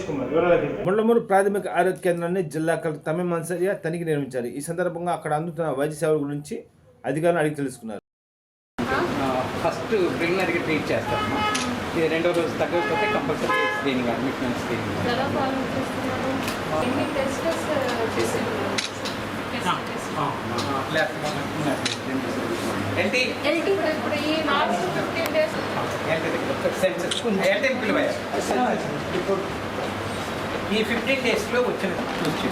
మహేష్ కుమార్ వివరాలకి ముండ్లమూరు ప్రాథమిక ఆరోగ్య కేంద్రాన్ని జిల్లా కలెక్టర్ తమ్మిం అన్సారియా తనిఖీ నిర్వహించారు. ఈ సందర్భంగా అక్కడ అందుతున్న వైద్య సేవల గురించి అధికారులను అడిగి తెలుసుకున్నారు. ఫస్ట్ ప్రిలిమినరీగా ట్రీట్ చేస్తాము. ఇది రెండో రోజు తగ్గకపోతే కంపల్సరీ స్క్రీనింగ్, అడ్మిషన్ స్క్రీనింగ్. ఇప్పుడు ఈ 15 డేస్లో వచ్చిన చూసి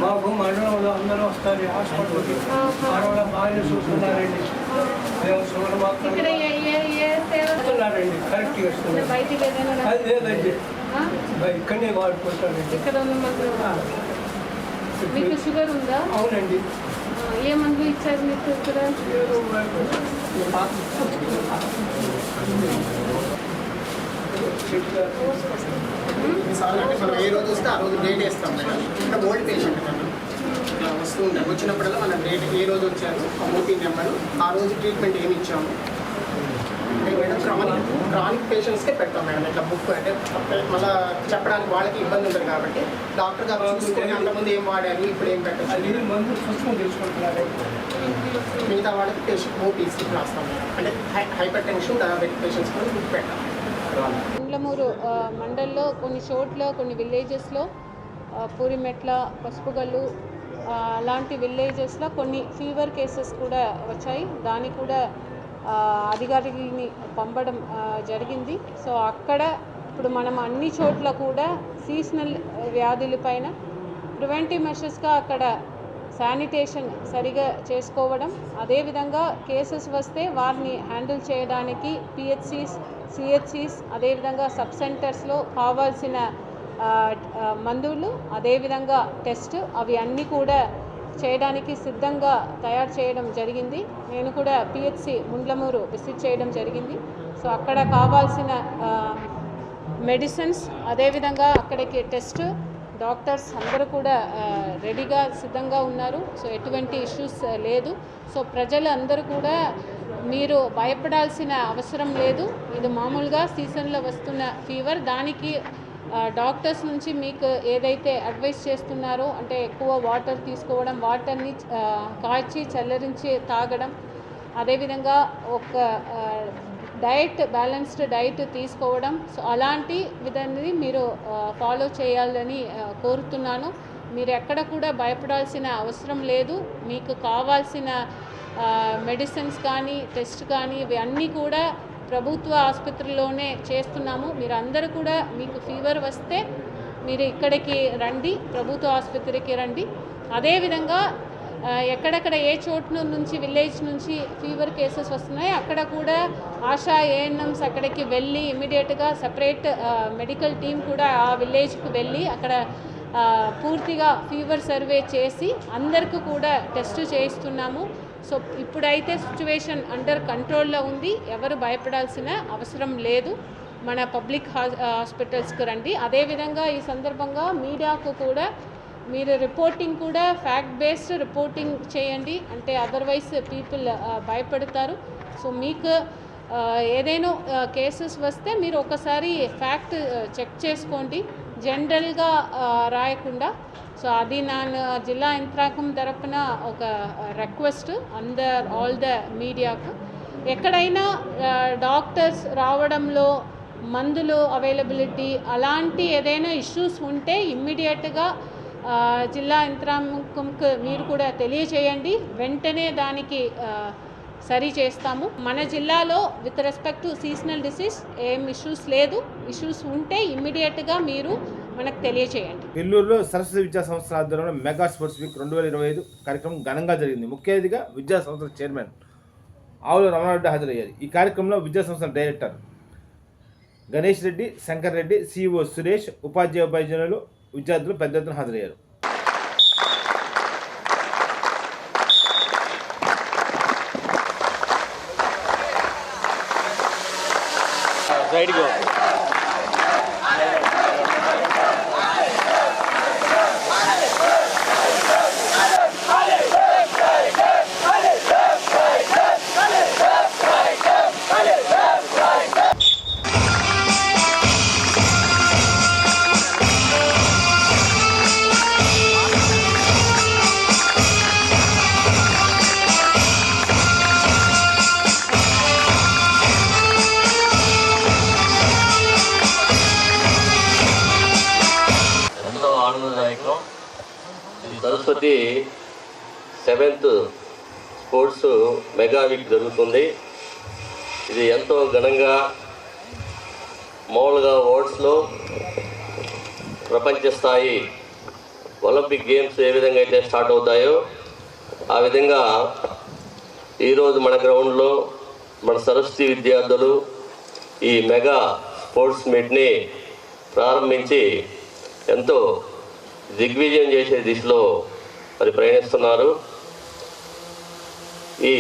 మాకు మండలంలో అందరూ వస్తారు. హాస్పిటల్కి ఆడవాళ్ళ బాగా చూస్తున్నారండి. మేము చూడమాకున్నారండి. కరెక్ట్గా వస్తున్నారు. అది లేదండి, ఇక్కడనే వాడుకుంటారండి. మీకు షుగర్ ఉందా? అవునండి. ఏ మందు ఇచ్చారు మీకు ఇక్కడ? అంటే మనం ఏ రోజు వస్తే ఆ రోజు డేట్ వేస్తాం మేడం. ఇక్కడ ఓల్డ్ పేషెంట్ కదా ఇట్లా వస్తూ ఉంటాం. వచ్చినప్పుడల్లా మనం డేట్ ఏ రోజు వచ్చారు, ఓపీ నెంబరు, ఆ రోజు ట్రీట్మెంట్ ఏమి ఇచ్చాము అంటే మేడం. క్రానిక్ పేషెంట్స్కే పెడతాం మేడం ఇట్లా బుక్. అంటే మళ్ళీ చెప్పడానికి వాళ్ళకి ఇబ్బంది ఉంటుంది కాబట్టి డాక్టర్ గారు చూసుకొని అంతకుముందు ఏం వాడారు, ఇప్పుడు ఏం పెట్టారు అది మందు చూసుకొని తెలుసుకుంటున్నారు. మిగతా వాళ్ళకి పేషెంట్ ఓపీస్ రాస్తాం మేడం. అంటే హైపర్ టెన్షన్, డయాబెటిక్ పేషెంట్స్ కూడా బుక్ పెట్టాం. ముండ్లమూరు మండల్లో కొన్ని చోట్ల, కొన్ని విలేజెస్లో పూరిమెట్ల, పసుపుగల్లు అలాంటి విలేజెస్లో కొన్ని ఫీవర్ కేసెస్ కూడా వచ్చాయి. దాన్ని కూడా అధికారులని పంపడం జరిగింది. సో అక్కడ ఇప్పుడు మనం అన్ని చోట్ల కూడా సీజనల్ వ్యాధులపైన ప్రివెంటివ్ మెషర్స్గా అక్కడ శానిటేషన్ సరిగా చేసుకోవడం, అదేవిధంగా కేసెస్ వస్తే వారిని హ్యాండిల్ చేయడానికి పిహెచ్సిస్, సిహెచ్సిస్, అదేవిధంగా సబ్ సెంటర్స్లో కావాల్సిన మందులు, అదేవిధంగా టెస్ట్ అవి అన్నీ కూడా చేయడానికి సిద్ధంగా తయారు చేయడం జరిగింది. నేను కూడా పిహెచ్సి ముండ్లమూరు విజిట్ చేయడం జరిగింది. సో అక్కడ కావాల్సిన మెడిసిన్స్, అదేవిధంగా అక్కడికి టెస్ట్, డాక్టర్స్ అందరూ కూడా రెడీగా సిద్ధంగా ఉన్నారు. సో ఎటువంటి ఇష్యూస్ లేదు. సో ప్రజలు అందరూ కూడా మీరు భయపడాల్సిన అవసరం లేదు. ఇది మామూలుగా సీజన్లో వస్తున్న ఫీవర్. దానికి డాక్టర్స్ నుంచి మీకు ఏదైతే అడ్వైస్ చేస్తున్నారో అంటే ఎక్కువ వాటర్ తీసుకోవడం, వాటర్ని కాచి చల్లరించి తాగడం, అదేవిధంగా ఒక డైట్, బ్యాలెన్స్డ్ డైట్ తీసుకోవడం, సో అలాంటి విధాన్ని మీరు ఫాలో చేయాలని కోరుతున్నాను. మీరు ఎక్కడ కూడా భయపడాల్సిన అవసరం లేదు. మీకు కావాల్సిన మెడిసిన్స్ కానీ, టెస్ట్ కానీ ఇవి అన్నీ కూడా ప్రభుత్వ ఆసుపత్రిలోనే చేస్తున్నాము. మీరు అందరూ కూడా మీకు ఫీవర్ వస్తే మీరు ఇక్కడికి రండి, ప్రభుత్వ ఆసుపత్రికి రండి. అదేవిధంగా ఎక్కడెక్కడ ఏ చోటు నుంచి విలేజ్ నుంచి ఫీవర్ కేసెస్ వస్తున్నాయి అక్కడ కూడా ఆశా ఏఎన్ఎంస్ అక్కడికి వెళ్ళి ఇమీడియట్గా సపరేట్ మెడికల్ టీం కూడా ఆ విలేజ్కి వెళ్ళి అక్కడ పూర్తిగా ఫీవర్ సర్వే చేసి అందరికీ కూడా టెస్ట్ చేయిస్తున్నాము. సో ఇప్పుడైతే సిచ్యువేషన్ అండర్ కంట్రోల్లో ఉంది. ఎవరు భయపడాల్సిన అవసరం లేదు. మన పబ్లిక్ హాస్పిటల్స్కి రండి. అదేవిధంగా ఈ సందర్భంగా మీడియాకు కూడా మీరు రిపోర్టింగ్ కూడా ఫ్యాక్ట్ బేస్డ్ రిపోర్టింగ్ చేయండి. అంటే అదర్వైజ్ పీపుల్ భయపడతారు. సో మీకు ఏదైనా కేసెస్ వస్తే మీరు ఒకసారి ఫ్యాక్ట్ చెక్ చేసుకోండి, జనరల్గా రాయకుండా. సో అది నా జిల్లా యంత్రాంగం తరపున ఒక రిక్వెస్ట్ అందర్ ఆల్ ద మీడియాకు. ఎక్కడైనా డాక్టర్స్ రావడంలో, మందులు అవైలబిలిటీ అలాంటి ఏదైనా ఇష్యూస్ ఉంటే ఇమ్మీడియట్గా జిల్లా యంత్రాంగంకు మీరు కూడా తెలియచేయండి. వెంటనే దానికి సరి చేస్తాము. మన జిల్లాలో with respect to seasonal disease ఏం ఇష్యూస్ లేదు. ఇష్యూస్ ఉంటే ఇమ్మీడియట్గా మీరు మనకు తెలియచేయండి. నెల్లూరులో సరస్వతి విద్యా సంస్థల ఆధ్వర్యంలో మెగా స్పోర్ట్స్ వీక్ 2025 కార్యక్రమం ఘనంగా జరిగింది. ముఖ్య అతిథిగా విద్యా సంస్థల చైర్మన్ ఆవుల రమణారెడ్డి హాజరయ్యారు. ఈ కార్యక్రమంలో విద్యా సంస్థల డైరెక్టర్ గణేష్ రెడ్డి, శంకర్ రెడ్డి, సిఇఓ సురేష్, ఉపాధ్యాయులు, విద్యార్థులు పెద్ద ఎత్తున హాజరయ్యారు. Saraswati 7th sports mega week జరుగుతుంది. ఇది ఎంతో ఘనంగా మామూలుగా వరల్డ్స్లో ప్రపంచ స్థాయి ఒలింపిక్ గేమ్స్ ఏ విధంగా అయితే స్టార్ట్ అవుతాయో ఆ విధంగా ఈరోజు మన గ్రౌండ్లో మన సరస్వతి విద్యార్థులు ఈ మెగా స్పోర్ట్స్ మీట్ని ప్రారంభించి ఎంతో దిగ్విజయం చేసే దిశలో మరి ప్రయాణిస్తున్నారు. ఈ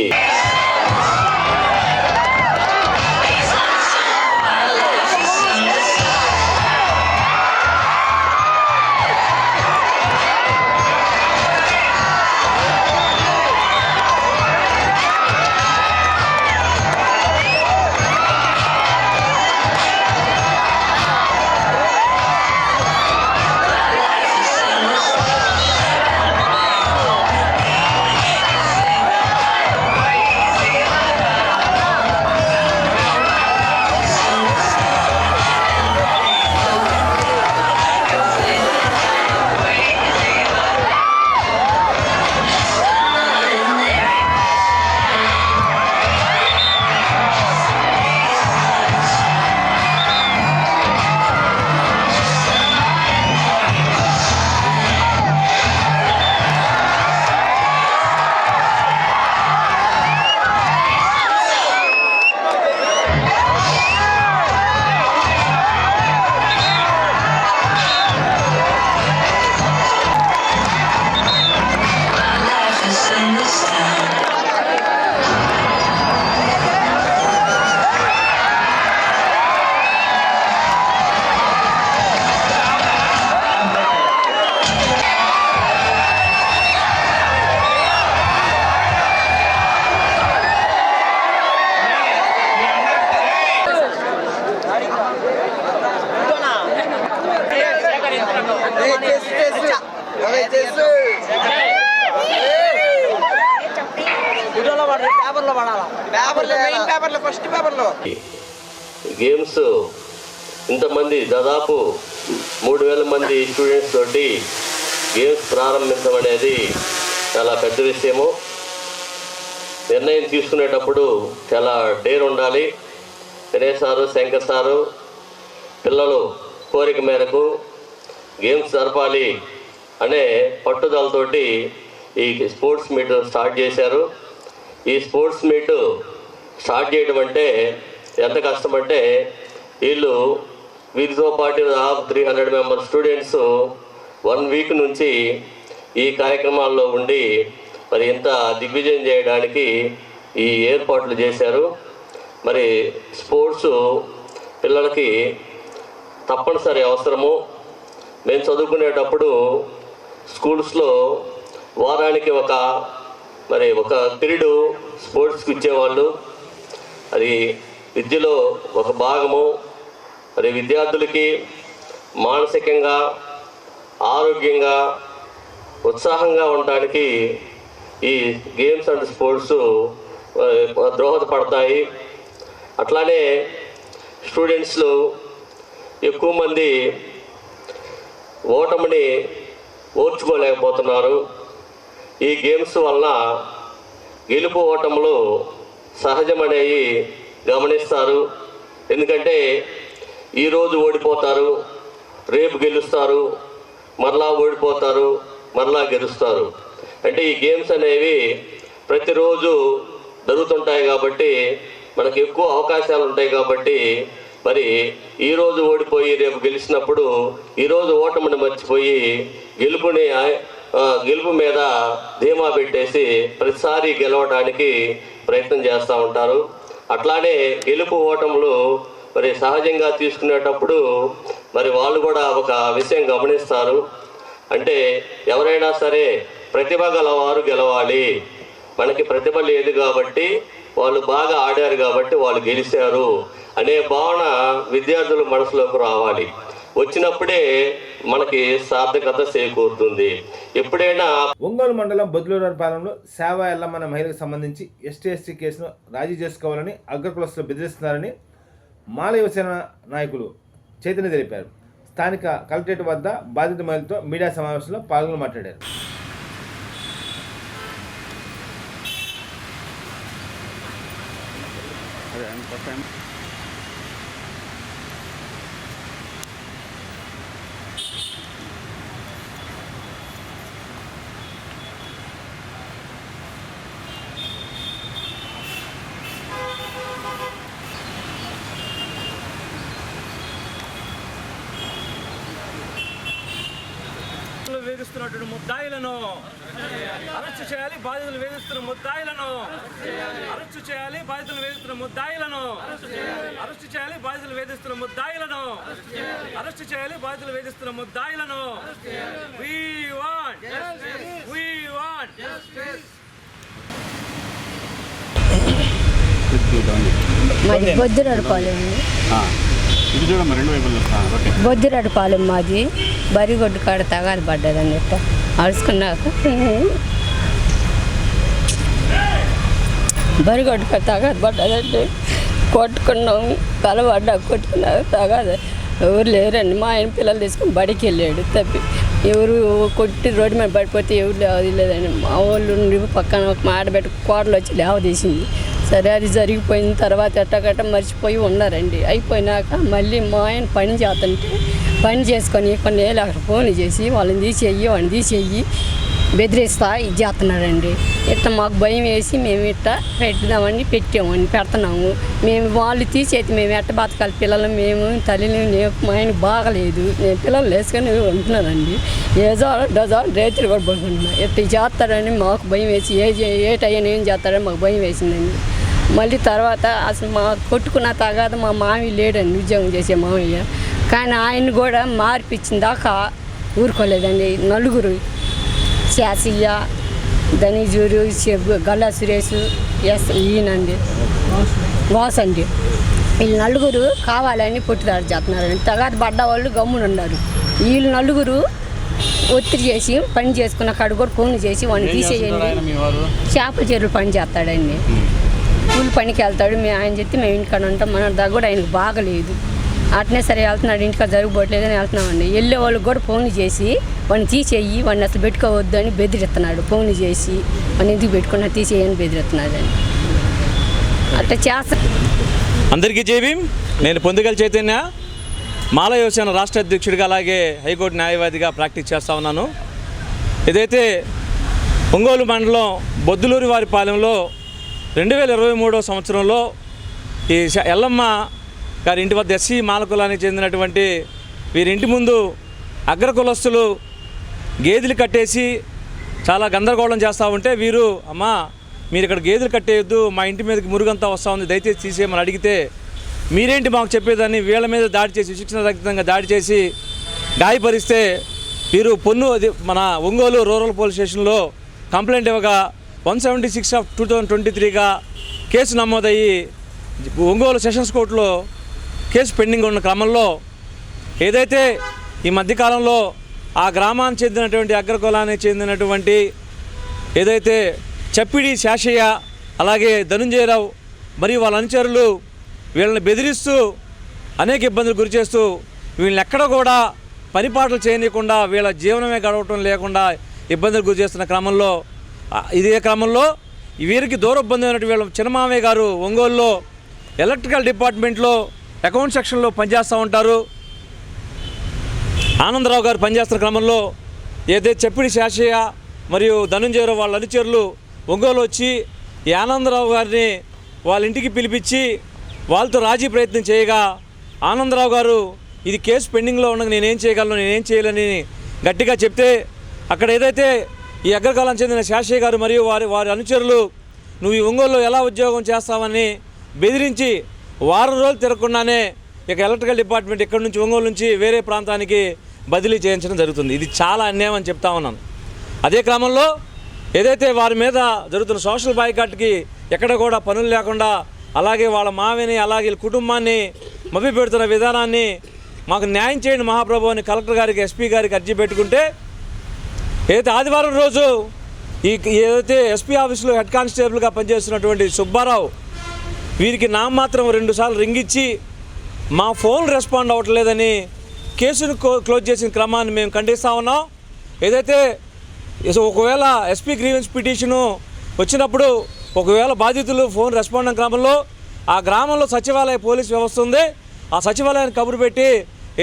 గేమ్స్ ఇంతమంది దాదాపు 3000 మంది స్టూడెంట్స్ తోటి గేమ్స్ ప్రారంభించడం అనేది చాలా పెద్ద విషయము. నిర్ణయం తీసుకునేటప్పుడు చాలా డేర్ ఉండాలి. గణేష్ సారు, శంకర్ సారు పిల్లలు కోరిక మేరకు గేమ్స్ జరపాలి అనే పట్టుదలతోటి ఈ స్పోర్ట్స్ మీట్ స్టార్ట్ చేశారు. ఈ స్పోర్ట్స్ మీట్ స్టార్ట్ చేయడం అంటే ఎంత కష్టమంటే వీళ్ళు వీరితో పాటు 300 మెంబర్ స్టూడెంట్స్ 1 వీక్ నుంచి ఈ కార్యక్రమాల్లో ఉండి మరి ఇంత దిగ్విజయం చేయడానికి ఈ ఏర్పాట్లు చేశారు. మరి స్పోర్ట్స్ పిల్లలకి తప్పనిసరి అవసరము. మేము చదువుకునేటప్పుడు స్కూల్స్లో వారానికి ఒక పీరియడ్ స్పోర్ట్స్కి ఇచ్చేవాళ్ళు. అది విద్యలో ఒక భాగము. మరి విద్యార్థులకి మానసికంగా ఆరోగ్యంగా ఉత్సాహంగా ఉండడానికి ఈ గేమ్స్ అండ్ స్పోర్ట్స్ దోహదపడతాయి. అట్లానే స్టూడెంట్స్లో ఎక్కువ మంది ఓటమిని ఓర్చుకోలేకపోతున్నారు. ఈ గేమ్స్ వలన గెలుపు ఓటములు సహజమనేవి గమనిస్తారు. ఎందుకంటే ఈరోజు ఓడిపోతారు, రేపు గెలుస్తారు, మరలా ఓడిపోతారు, మరలా గెలుస్తారు. అంటే ఈ గేమ్స్ అనేవి ప్రతిరోజు జరుగుతుంటాయి కాబట్టి మనకు ఎక్కువ అవకాశాలు ఉంటాయి కాబట్టి మరి ఈరోజు ఓడిపోయి రేపు గెలిచినప్పుడు ఈరోజు ఓటమిని మర్చిపోయి గెలుపు మీద ధీమా పెట్టేసి ప్రతిసారి గెలవడానికి ప్రయత్నం చేస్తూ ఉంటారు. అట్లానే గెలుపు ఓటములు మరి సహజంగా తీసుకునేటప్పుడు మరి వాళ్ళు కూడా ఒక విషయం గమనిస్తారు. అంటే ఎవరైనా సరే ప్రతిభ గలవారు గెలవాలి, మనకి ప్రతిభ లేదు కాబట్టి వాళ్ళు బాగా ఆడారు కాబట్టి వాళ్ళు గెలిచారు అనే భావన విద్యార్థుల మనసులోకి రావాలి. వచ్చినప్పుడే మనకి సార్థకత చేకూరుతుంది. ఎప్పుడైనా ఒంగోలు మండలం బొద్దులూరుపాలెంలో సేవా ఎల్లమ్మన్న మహిళకు సంబంధించి ఎస్టీ కేసును రాజీ చేసుకోవాలని అగ్రకులస్తులు బెదిరిస్తున్నారని మాల యువసేన నాయకులు చైతన్య తెలిపారు. స్థానిక కలెక్టరేట్ వద్ద బాధిత మహిళలతో మీడియా సమావేశంలో పాల్గొని మాట్లాడారు. వేధిస్తున్నటువంటి ముద్దాయిలను అరెస్టు చేయాలి. బాధితులు వేధిస్తున్న ముద్దాయిలను అరెస్టు చేయాలి. బాధితులు వేధిస్తున్న ముద్దాయిలను అరెస్టు చేయాలి. బాధితులు వేధిస్తున్న ముద్దాయిలను అరెస్టు చేయాలి. బాధితులు వేధిస్తున్న ముద్దాయిలను We want మాది బొద్దురపాలెం. బొద్దురపాలెం మాది. బరిగొడ్డు కాడ తగాదు పడ్డది అన్నట్టు అరుచుకున్నాక బరిగొడ్డు కాడ తగాదు పడ్డదంటే కొట్టుకున్నాం. కలబడ్డా కొట్టుకున్నాక తగాదు ఎవరు లేరండి. మా ఆయన పిల్లలు తీసుకుని బడికి వెళ్ళాడు. తప్పి ఎవరు కొట్టి రోడ్డు మీద పడిపోతే ఎవరు లేవదీయలేదండి. మా వాళ్ళు పక్కన ఒక మాట పెట్టి కోడలు వచ్చి లేవదీసింది. సరే అది జరిగిపోయిన తర్వాత ఎట్టగట్ట మర్చిపోయి ఉన్నారండి. అయిపోయినాక మళ్ళీ మా ఆయన పని చేస్తుంటే పని చేసుకొని కొన్ని ఏళ్ళు అక్కడ ఫోన్లు చేసి వాళ్ళని తీసేయి బెదిరిస్తా ఇది చేస్తున్నారండి. ఇట్లా మాకు భయం వేసి మేము ఇట్లా పెడుతున్నాము. మేము వాళ్ళు తీసేది మేము ఎట్ట బతకాలి పిల్లలు, మేము తల్లిని మా ఆయన బాగలేదు, నేను పిల్లలు వేసుకొని ఉంటున్నానండి. డజాలు రేతులు కూడా పడుకుంటున్నా. ఇట్లా చేస్తారని మాకు భయం వేసి ఏటయ్యని ఏం చేస్తారని మాకు భయం వేసిందండి. మళ్ళీ తర్వాత అసలు మా కొట్టుకున్న తగాద మా మామయ్య లేడండి, ఉద్యోగం చేసే మామయ్య. కానీ ఆయన కూడా మార్పిచ్చిన దాకా ఊరుకోలేదండి. నలుగురు శాసియ్య, ధనిజూరు, గల్లా సురేష్, ఈయనండి వాసండి, వీళ్ళు నలుగురు కావాలని పొట్టుదాడు చేస్తున్నారండి. తగాద పడ్డ వాళ్ళు గమ్మున ఉన్నారు. వీళ్ళు నలుగురు ఒత్తిడి చేసి పని చేసుకున్న కాడు కూడా ఫోన్లు చేసి వాడిని తీసేయండి. చేపల చెరువు పని చేస్తాడండి, కూలి పనికి వెళ్తాడు. ఆయన చెప్తే మేము ఇంటికాడ ఉంటాం. మన దగ్గర కూడా ఆయనకు బాగలేదు. అట్నే సరే వెళ్తున్నాడు, ఇంటికాడ జరగబోట్లేదని వెళ్తున్నామండి. వెళ్ళే వాళ్ళకి కూడా ఫోన్లు చేసి వాడిని తీసేయి, వాడిని అసలు పెట్టుకోవద్దు అని బెదిరిస్తున్నాడు. ఫోన్లు చేసి వాడిని ఎందుకు పెట్టుకున్నా తీసేయని బెదిరిస్తున్నాడని అట్లా చేస్తా. అందరికీ జైభీం. నేను పొందిగల చైతన్య, మాల యువసేన రాష్ట్ర అధ్యక్షుడిగా అలాగే హైకోర్టు న్యాయవాదిగా ప్రాక్టీస్ చేస్తూ ఉన్నాను. ఇదైతే ఒంగోలు మండలం బొద్దులూరి వారి పాలెంలో 2023 సంవత్సరంలో ఈ ఎల్లమ్మ గారి ఇంటి వద్ద ఎస్సీ మాల కులానికి చెందినటువంటి వీరింటి ముందు అగ్రకులస్తులు గేదెలు కట్టేసి చాలా గందరగోళం చేస్తూ ఉంటే వీరు అమ్మా మీరు ఇక్కడ గేదెలు కట్టేయొద్దు, మా ఇంటి మీదకి మురుగంతా వస్తూ ఉంది, దయచేసి తీసేయమని అడిగితే మీరేంటి మాకు చెప్పేదాన్ని వీళ్ళ మీద దాడి చేసి విచక్షణారహితంగా దాడి చేసి గాయపరిస్తే వీరు మన ఒంగోలు రూరల్ పోలీస్ స్టేషన్లో కంప్లైంట్ ఇవ్వగా 176/2023గా కేసు నమోదయ్యి ఒంగోలు సెషన్స్ కోర్టులో కేసు పెండింగ్ ఉన్న క్రమంలో ఏదైతే ఈ మధ్యకాలంలో ఆ గ్రామానికి చెందినటువంటి అగ్రకులానికి చెందినటువంటి ఏదైతే చప్పిడి శాషయ్య అలాగే ధనుంజయరావు మరియు వాళ్ళ అనుచరులు వీళ్ళని బెదిరిస్తూ అనేక ఇబ్బందులు గురిచేస్తూ వీళ్ళని ఎక్కడ కూడా పనిపాట్లు చేయనీయకుండా వీళ్ళ జీవనమే గడవటం లేకుండా ఇబ్బందులు గురి చేస్తున్న క్రమంలో ఇదే క్రమంలో వీరికి దూరబంధమైనటువంటి వీళ్ళ చిన్నమామయ్య గారు ఒంగోలులో ఎలక్ట్రికల్ డిపార్ట్మెంట్లో అకౌంట్ సెక్షన్లో పనిచేస్తూ ఉంటారు. ఆనందరావు గారు పనిచేస్తున్న క్రమంలో ఏదైతే చెప్పిడి శాషయ్య మరియు ధనంజయరావు వాళ్ళ అనుచరులు ఒంగోలు వచ్చి ఈ ఆనందరావు గారిని వాళ్ళ ఇంటికి పిలిపించి వాళ్ళతో రాజీ ప్రయత్నం చేయగా ఆనందరావు గారు ఇది కేసు పెండింగ్లో ఉండగా నేనేం చేయగలను, నేనేం చేయలేని గట్టిగా చెప్తే అక్కడ ఏదైతే ఈ అగ్రకాలం చెందిన శాషయ్య గారు మరియు వారి అనుచరులు నువ్వు ఈ ఒంగోలులో ఎలా ఉద్యోగం చేస్తామని బెదిరించి వారం రోజులు తిరగకుండానే ఇక ఎలక్ట్రికల్ డిపార్ట్మెంట్ ఇక్కడ నుంచి ఒంగోలు నుంచి వేరే ప్రాంతానికి బదిలీ చేయించడం జరుగుతుంది. ఇది చాలా అన్యాయం అని చెప్తా ఉన్నాను. అదే క్రమంలో ఏదైతే వారి మీద జరుగుతున్న సోషల్ బాయ్కాట్కి ఎక్కడ కూడా పనులు లేకుండా అలాగే వాళ్ళ మావిని అలాగే కుటుంబాన్ని మభ్య పెడుతున్న విధానాన్ని మాకు న్యాయం చేయండి మహాప్రభు అని కలెక్టర్ గారికి ఎస్పీ గారికి అర్జీ పెట్టుకుంటే ఏదైతే ఆదివారం రోజు ఏదైతే ఎస్పీ ఆఫీసులో హెడ్ కానిస్టేబుల్గా పనిచేస్తున్నటువంటి సుబ్బారావు వీరికి నామమాత్రం 2 సార్లు రింగిచ్చి మా ఫోన్ రెస్పాండ్ అవ్వట్లేదని కేసును క్లోజ్ చేసిన క్రమాన్ని మేము ఖండిస్తూ ఉన్నాం. ఏదైతే ఒకవేళ ఎస్పీ గ్రీవెన్స్ పిటిషను వచ్చినప్పుడు ఒకవేళ బాధితులు ఫోన్ రెస్పాండ్ అయిన క్రమంలో ఆ గ్రామంలో సచివాలయ పోలీస్ వ్యవస్థ ఉంది, ఆ సచివాలయాన్ని కబురు పెట్టి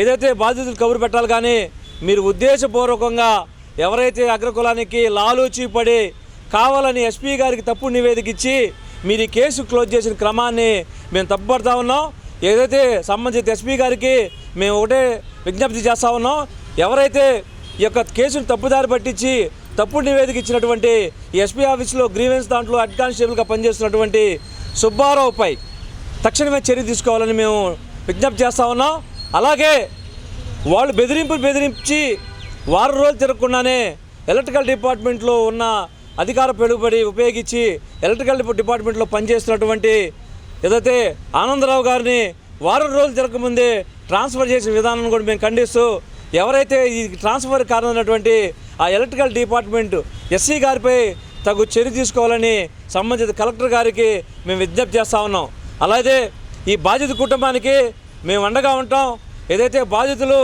ఏదైతే బాధితులు కబురు పెట్టాలి. కానీ మీరు ఉద్దేశపూర్వకంగా ఎవరైతే అగ్రకులానికి లాలూచి పడి కావాలని ఎస్పీ గారికి తప్పుడు నివేదిక ఇచ్చి మీరు ఈ కేసు క్లోజ్ చేసిన క్రమాన్ని మేము తప్పుపడతా ఉన్నాం. ఏదైతే సంబంధిత ఎస్పీ గారికి మేము ఒకటే విజ్ఞప్తి చేస్తూ ఉన్నాం, ఎవరైతే ఈ యొక్క కేసును తప్పుదారి పట్టించి తప్పుడు నివేదిక ఇచ్చినటువంటి ఈ ఎస్పీ ఆఫీస్లో గ్రీవెన్స్ దాంట్లో హెడ్ కానిస్టేబుల్గా పనిచేస్తున్నటువంటి సుబ్బారావుపై తక్షణమే చర్య తీసుకోవాలని మేము విజ్ఞప్తి చేస్తూ ఉన్నాం. అలాగే వాళ్ళు బెదిరించి వారం రోజులు తిరగకుండానే ఎలక్ట్రికల్ డిపార్ట్మెంట్లో ఉన్న అధికార పెరుగుబడి ఉపయోగించి ఎలక్ట్రికల్ డిపార్ట్మెంట్లో పనిచేస్తున్నటువంటి ఏదైతే ఆనందరావు గారిని వారం రోజులు తిరగకముందే ట్రాన్స్ఫర్ చేసిన విధానాన్ని కూడా మేము ఖండిస్తూ ఎవరైతే ఈ ట్రాన్స్ఫర్ కారణమైనటువంటి ఆ ఎలక్ట్రికల్ డిపార్ట్మెంట్ ఎస్సీ గారిపై తగు చర్య తీసుకోవాలని సంబంధిత కలెక్టర్ గారికి మేము విజ్ఞప్తి చేస్తూ ఉన్నాం. అలాగే ఈ బాధిత కుటుంబానికి మేము అండగా ఉంటాం. ఏదైతే బాధితులు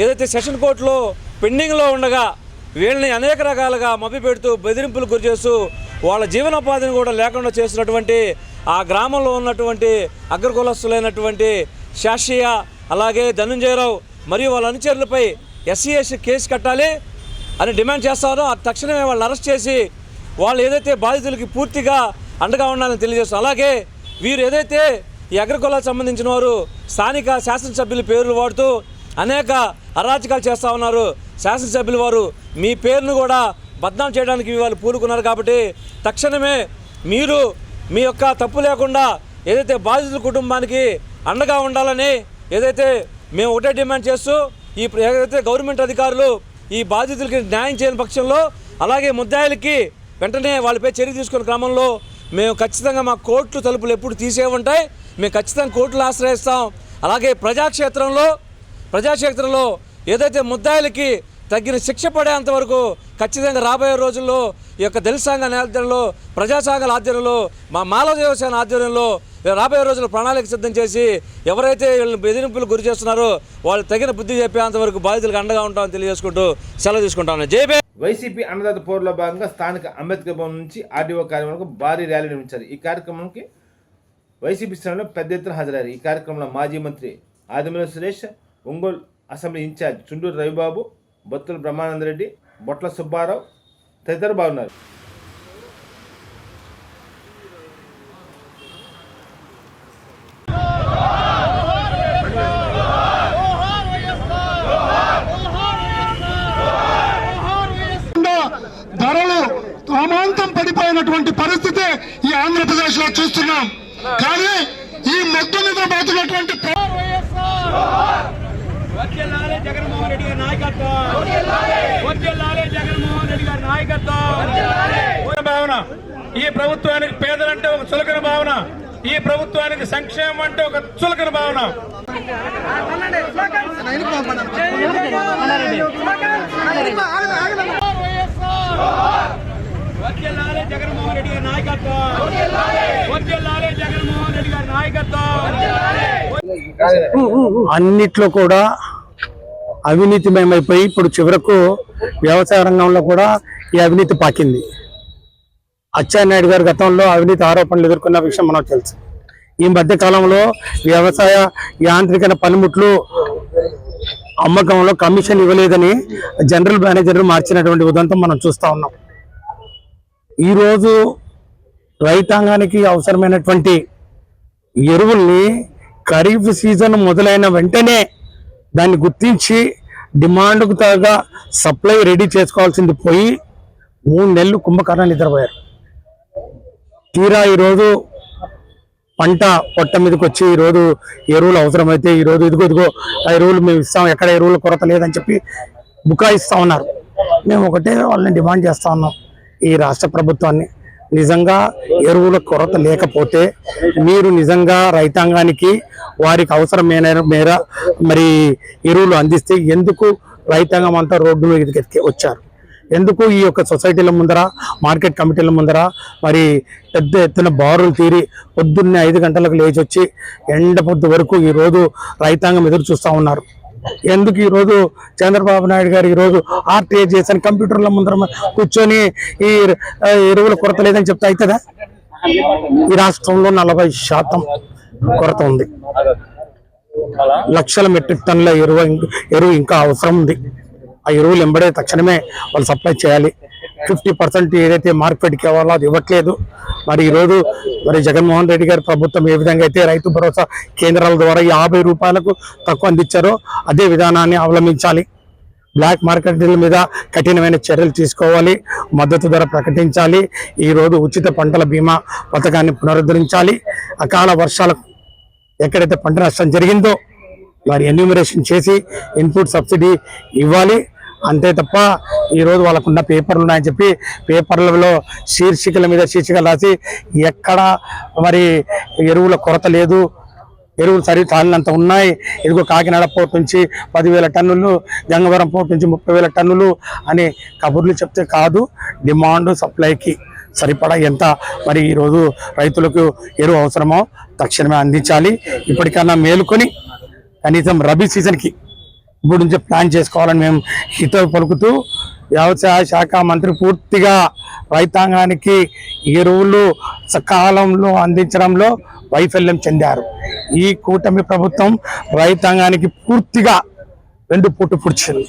ఏదైతే సెషన్ కోర్టులో పెండింగ్లో ఉండగా వీళ్ళని అనేక రకాలుగా మభ్యపెడుతూ బెదిరింపులు గురి చేస్తూ వాళ్ళ జీవనోపాధిని కూడా లేకుండా చేస్తున్నటువంటి ఆ గ్రామంలో ఉన్నటువంటి అగ్రకులస్తులైనటువంటి శాషయ్య అలాగే ధనంజయరావు మరియు వాళ్ళ అనుచరులపై ఎస్సీ కేసు కట్టాలి అని డిమాండ్ చేస్తారో తక్షణమే వాళ్ళని అరెస్ట్ చేసి వాళ్ళు ఏదైతే బాధితులకి పూర్తిగా అండగా ఉండాలని తెలియజేస్తారు. అలాగే వీరు ఏదైతే ఈ అగ్రకులాలకు సంబంధించిన వారు స్థానిక శాసనసభ్యుల పేర్లు వాడుతూ అనేక అరాచకాలు చేస్తూ ఉన్నారు. శాసనసభ్యులు వారు మీ పేరును కూడా బద్నాం చేయడానికి వాళ్ళు పూనుకున్నారు. కాబట్టి తక్షణమే మీరు మీ యొక్క తప్పు లేకుండా ఏదైతే బాధితుల కుటుంబానికి అండగా ఉండాలని ఏదైతే మేము ఒకటే డిమాండ్ చేస్తూ ఏదైతే గవర్నమెంట్ అధికారులు ఈ బాధితులకి న్యాయం చేయని పక్షంలో అలాగే ముద్దాయిలకి వెంటనే వాళ్ళపై చర్య తీసుకునే క్రమంలో మేము ఖచ్చితంగా మా కోర్టు తలుపులు ఎప్పుడు తీసే ఉంటాయి. మేము ఖచ్చితంగా కోర్టులు ఆశ్రయిస్తాం. అలాగే ప్రజాక్షేత్రంలో ఏదైతే ముద్దాయిలకి తగిన శిక్ష పడేంత వరకు ఖచ్చితంగా రాబోయే రోజుల్లో ఈ యొక్క దళిత సంఘాల ఆధ్వర్యంలో ప్రజా సంఘాల ఆధ్వర్యంలో మా మాలవ దేవసేన ఆధ్వర్యంలో రాబోయే రోజుల్లో ప్రణాళిక సిద్ధం చేసి ఎవరైతే వీళ్ళని బెదిరింపులు గురి చేస్తున్నారో వాళ్ళు తగిన బుద్ధి చెప్పేంత వరకు బాధితులకు అండగా ఉంటామని తెలియజేసుకుంటూ సెలవు తీసుకుంటాను. జై భీమ్. వైసీపీ అన్నదాత పోరులో భాగంగా స్థానిక అంబేద్కర్ భవన్ నుంచి ఆర్డీఓ కార్యాలయంలో భారీ ర్యాలీ నిర్వహించారు. ఈ కార్యక్రమానికి వైసీపీ శ్రేణులు పెద్ద ఎత్తున హాజరయ్యారు. ఈ కార్యక్రమంలో మాజీ మంత్రి ఆదిమూలపు సురేష్, ఒంగోలు అసెంబ్లీ ఇన్ఛార్జ్ చుండూరు రవిబాబు, బొత్తుల బ్రహ్మానందరెడ్డి, బొట్ల సుబ్బారావు తదితరులు బాగున్నారు. ధరలు క్రమాంతం పడిపోయినటువంటి పరిస్థితి ఈ ఆంధ్రప్రదేశ్ లో చూస్తున్నాం. కానీ ఈ మొత్తం మీద పోతున్నటువంటి జగన్మోహన్ రెడ్డి గారి నాయకత్వం భావన, ఈ ప్రభుత్వానికి పేదలంటే ఒక చులకన భావన, ఈ ప్రభుత్వానికి సంక్షేమం అంటే ఒక చులకన భావన. జగన్మోహన్ రెడ్డి గారి నాయకత్వం. అన్నిట్లో కూడా అవినీతిమయమైపోయి ఇప్పుడు చివరకు వ్యవసాయ రంగంలో కూడా ఈ అవినీతి పాకింది. అచ్చెన్నాయుడు గారు గతంలో అవినీతి ఆరోపణలు ఎదుర్కొన్న విషయం మనకు తెలుసు. ఈ మధ్య కాలంలో వ్యవసాయ యాంత్రికన పనిముట్లు అమ్మకంలో కమిషన్ ఇవ్వలేదని జనరల్ మేనేజర్ మార్చినటువంటి ఉదంతం మనం చూస్తూ ఉన్నాం. ఈరోజు రైతాంగానికి అవసరమైనటువంటి ఎరువుల్ని ఖరీఫ్ సీజన్ మొదలైన వెంటనే దాన్ని గుర్తించి డిమాండ్కు తగ్గ సప్లై రెడీ చేసుకోవాల్సింది పోయి 3 నెలలు కుంభకర్ణ నిద్రపోయారు. తీరా ఈరోజు పంట పొట్ట మీదకి వచ్చి ఈరోజు ఎరువులు అవసరమైతే ఈరోజు ఇదిగో ఆ ఎరువులు మేము ఇస్తాం, ఎక్కడ ఎరువుల కొరత లేదని చెప్పి బుకాయిస్తూ ఉన్నారు. మేము ఒకటే వాళ్ళని డిమాండ్ చేస్తూ ఉన్నాం, ఈ రాష్ట్ర ప్రభుత్వాన్ని, నిజంగా ఎరువుల కొరత లేకపోతే మీరు నిజంగా రైతాంగానికి వారికి అవసరమైన మేర మరి ఎరువులు అందిస్తే ఎందుకు రైతాంగం అంతా రోడ్డు మీదకి వచ్చారు? ఎందుకు ఈ యొక్క సొసైటీల ముందర, మార్కెట్ కమిటీల ముందర మరి పెద్ద ఎత్తున బారులు తీరి పొద్దున్నే 5 గంటలకు లేచి వచ్చి ఎండ పొద్దు వరకు ఈరోజు రైతాంగం ఎదురు చూస్తూ ఉన్నారు? ఎందుకు ఈరోజు చంద్రబాబు నాయుడు గారు ఈరోజు ఆర్టీఏ చేసిన కంప్యూటర్ల ముందర కూర్చొని ఈ ఎరువుల కొరత లేదని చెప్తే అవుతుందా? ఈ రాష్ట్రంలో 40% కొరత ఉంది. లక్షల మెట్రిక్ టన్నుల ఎరువు ఇంకా అవసరం ఉంది. ఆ ఎరువులు ఎంబడే తక్షణమే వాళ్ళు సప్లై చేయాలి. 50% ఏదైతే మార్కెట్కి ఇవ్వాలో అది ఇవ్వట్లేదు. మరి ఈరోజు మరి జగన్మోహన్ రెడ్డి గారి ప్రభుత్వం ఏ విధంగా అయితే రైతు భరోసా కేంద్రాల ద్వారా 50 రూపాయలకు తక్కువ అందించారో అదే విధానాన్ని అవలంబించాలి. బ్లాక్ మార్కెట్ల మీద కఠినమైన చర్యలు తీసుకోవాలి, మద్దతు ధర ప్రకటించాలి. ఈరోజు ఉచిత పంటల బీమా పథకాన్ని పునరుద్ధరించాలి. అకాల వర్షాలకు ఎక్కడైతే పంట నష్టం జరిగిందో మరి ఎన్యూమరేషన్ చేసి ఇన్పుట్ సబ్సిడీ ఇవ్వాలి. అంతే తప్ప ఈరోజు వాళ్ళకున్న పేపర్లు ఉన్నాయని చెప్పి పేపర్లలో శీర్షికల మీద శీర్షికలు రాసి ఎక్కడ మరి ఎరువుల కొరత లేదు, ఎరువులు సరి తాలినంత ఉన్నాయి, ఇదిగో కాకినాడ పోర్ట్ నుంచి 10,000 టన్నులు, గంగవరం పోర్ట్ నుంచి 30,000 టన్నులు అని కబుర్లు చెప్తే కాదు. డిమాండ్ సప్లైకి సరిపడా ఎంత మరి ఈరోజు రైతులకు ఎరువు అవసరమో తక్షణమే అందించాలి. ఇప్పటికన్నా మేలుకొని కనీసం రబీ సీజన్కి ఇప్పుడు నుంచే ప్లాన్ చేసుకోవాలని మేము హితవు పలుకుతూ, వ్యవసాయ శాఖ మంత్రి పూర్తిగా రైతాంగానికి ఎరువులు సకాలంలో అందించడంలో వైఫల్యం చెందారు. ఈ కూటమి ప్రభుత్వం రైతాంగానికి పూర్తిగా వెండుపోటు పుడిచింది.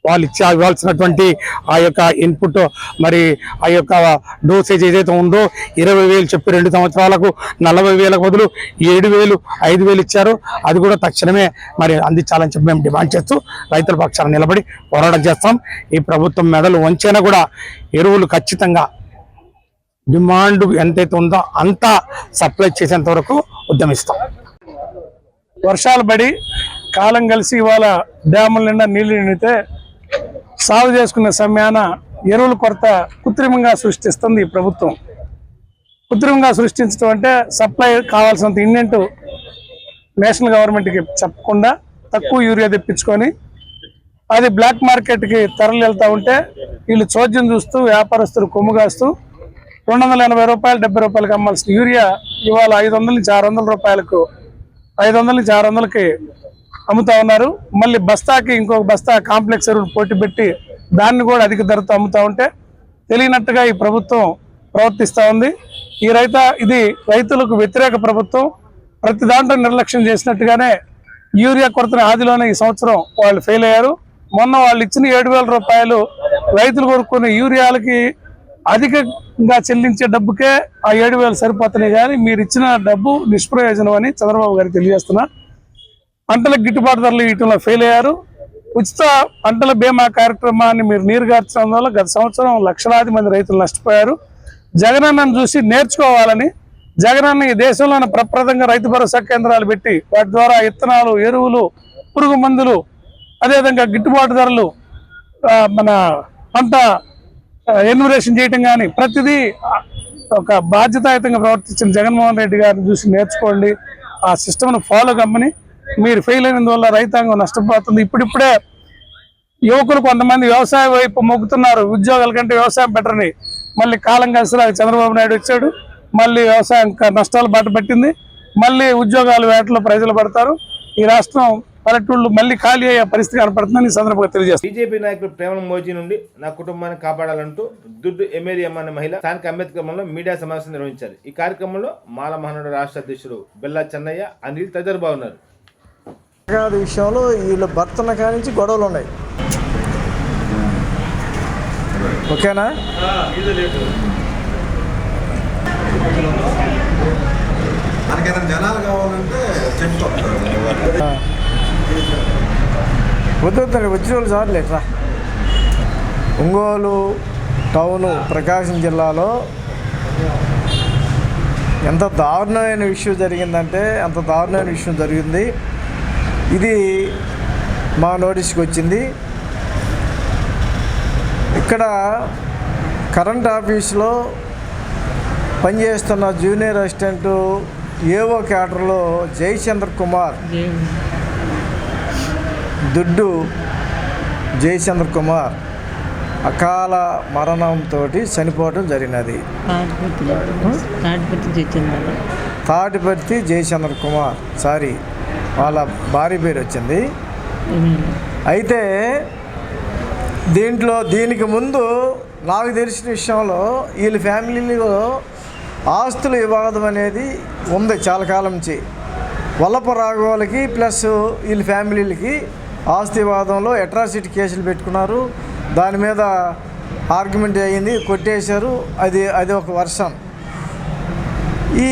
వాళ్ళు ఇవ్వాల్సినటువంటి ఆ యొక్క ఇన్పుట్ మరి ఆ యొక్క డోసేజ్ ఏదైతే ఉందో 20,000 చెప్పి 2 సంవత్సరాలకు 40,000కు బదులు 7,000, 5,000 ఇచ్చారు. అది కూడా తక్షణమే మరి అందించాలని చెప్పి మేము డిమాండ్ చేస్తూ రైతుల పక్షాన నిలబడి పోరాటం చేస్తాం. ఈ ప్రభుత్వం మెడలు వంచైనా కూడా ఎరువులు ఖచ్చితంగా డిమాండ్ ఎంతైతే ఉందో అంతా సప్లై చేసేంత వరకు ఉద్యమిస్తాం. వర్షాలు పడి కాలం కలిసి ఇవాళ డ్యాముల నిండా నీళ్లు నిండితే సాగు చేసుకునే సమయాన ఎరువుల కొరత కృత్రిమంగా సృష్టిస్తుంది ఈ ప్రభుత్వం. కృత్రిమంగా సృష్టించడం అంటే సప్లై కావాల్సినంత ఇండెంట్ నేషనల్ గవర్నమెంట్కి చెప్పకుండా తక్కువ యూరియా తెప్పించుకొని అది బ్లాక్ మార్కెట్కి తరలి వెళ్తూ ఉంటే వీళ్ళు చోద్యం చూస్తూ వ్యాపారస్తులు కొమ్ముగాస్తూ 280 రూపాయలు 70 రూపాయలకి అమ్మాల్సిన యూరియా ఇవాళ 500 నుంచి 600 రూపాయలకు 500 నుంచి 600కి అమ్ముతా ఉన్నారు. మళ్ళీ బస్తాకి ఇంకొక బస్తా కాంప్లెక్స్ ఎరువులు పోటీ పెట్టి దాన్ని కూడా అధిక ధరతో అమ్ముతా ఉంటే తెలియనట్టుగా ఈ ప్రభుత్వం ప్రవర్తిస్తూ ఉంది. ఇది రైతులకు వ్యతిరేక ప్రభుత్వం. ప్రతి దాంట్లో నిర్లక్ష్యం చేసినట్టుగానే యూరియా కొరతని ఆదిలోనే ఈ సంవత్సరం వాళ్ళు ఫెయిల్ అయ్యారు. మొన్న వాళ్ళు ఇచ్చిన 7,000 రూపాయలు రైతులు కొనుక్కునే యూరియాలకి అధికంగా చెల్లించే డబ్బుకే ఆ 7,000 సరిపోతున్నాయి, కానీ మీరు ఇచ్చిన డబ్బు నిష్ప్రయోజనం అని చంద్రబాబు గారికి తెలియజేస్తున్నా. పంటలకు గిట్టుబాటు ధరలు ఇవ్వడంలో ఫెయిల్ అయ్యారు. ఉచిత పంటల బీమా కార్యక్రమాన్ని మీరు నీరుగార్చడం వల్ల గత సంవత్సరం లక్షలాది మంది రైతులు నష్టపోయారు. జగనన్నను చూసి నేర్చుకోవాలని జగనన్న ఈ దేశంలోనే ప్రప్రదంగా రైతు భరోసా కేంద్రాలు పెట్టి వాటి ద్వారా విత్తనాలు, ఎరువులు, పురుగు మందులు, అదేవిధంగా గిట్టుబాటు ధరలు, మన పంట ఎన్యూమరేషన్ చేయటం కానీ ప్రతిదీ ఒక బాధ్యతాయుతంగా ప్రవర్తించిన జగన్మోహన్ రెడ్డి గారిని చూసి నేర్చుకోండి. ఆ సిస్టమ్ను ఫాలో కమ్మని. మీరు ఫెయిల్ అయినందువల్ల రైతాంగం నష్టపోతుంది. ఇప్పుడిప్పుడే యువకులు కొంతమంది వ్యవసాయం వైపు మొగ్గుతున్నారు. ఉద్యోగాల కంటే వ్యవసాయం బెటర్ అని. మళ్ళీ కాలం కలిసి చంద్రబాబు నాయుడు వచ్చాడు, మళ్ళీ వ్యవసాయం నష్టాలు బాట పట్టింది, మళ్ళీ ఉద్యోగాలు వేటలో ప్రజలు పడతారు. ఈ రాష్ట్రం పల్లెటూళ్ళు మళ్ళీ ఖాళీ అయ్యే పరిస్థితి కనపడుతుందని ఈ సందర్భంగా తెలియజేస్తారు. బీజేపీ నాయకులు ప్రేమల మోజీ నుండి నా కుటుంబాన్ని కాపాడాలంటూ దుడ్డు ఎమేరియమ్మ అనే మహిళ స్థానిక అంబేద్కర్లో మీడియా సమావేశం నిర్వహించారు. ఈ కార్యక్రమంలో మాల మహానాడు రాష్ట్ర అధ్యక్షుడు బెల్లా చెన్నయ్య, అనిల్ తదితరులు బాగున్నారు. విషయంలో వీళ్ళు భర్తన కానించి గొడవలు ఉన్నాయి. ఓకేనా? జనాలు కావాలంటే వద్దు వచ్చిన వాళ్ళు చాలు ఎట్లా. ఒంగోలు టౌను ప్రకాశం జిల్లాలో ఎంత దారుణమైన విషయం జరిగిందంటే అంత దారుణమైన విషయం జరిగింది. ఇది మా నోటీస్కి వచ్చింది. ఇక్కడ కరెంట్ ఆఫీస్లో పనిచేస్తున్న జూనియర్ అసిస్టెంట్ ఏవో క్యాడర్లో జయచంద్ర కుమార్, దుడ్డు జయచంద్ర కుమార్ అకాల మరణంతో చనిపోవడం జరిగినది. తాటిపర్తి జయచంద్ర కుమార్, సారీ వాళ్ళ భార్య పేరు వచ్చింది. అయితే దీనికి ముందు నాకు తెలిసిన విషయంలో వీళ్ళ ఫ్యామిలీలో ఆస్తుల వివాదం అనేది ఉంది చాలా కాలం నుంచి. వల్లప రాఘవాలకి ప్లస్ వీళ్ళ ఫ్యామిలీలకి ఆస్తి వివాదంలో అట్రాసిటీ కేసులు పెట్టుకున్నారు. దాని మీద ఆర్గ్యుమెంట్ అయ్యింది, కొట్టేశారు. అది ఒక వర్షం. ఈ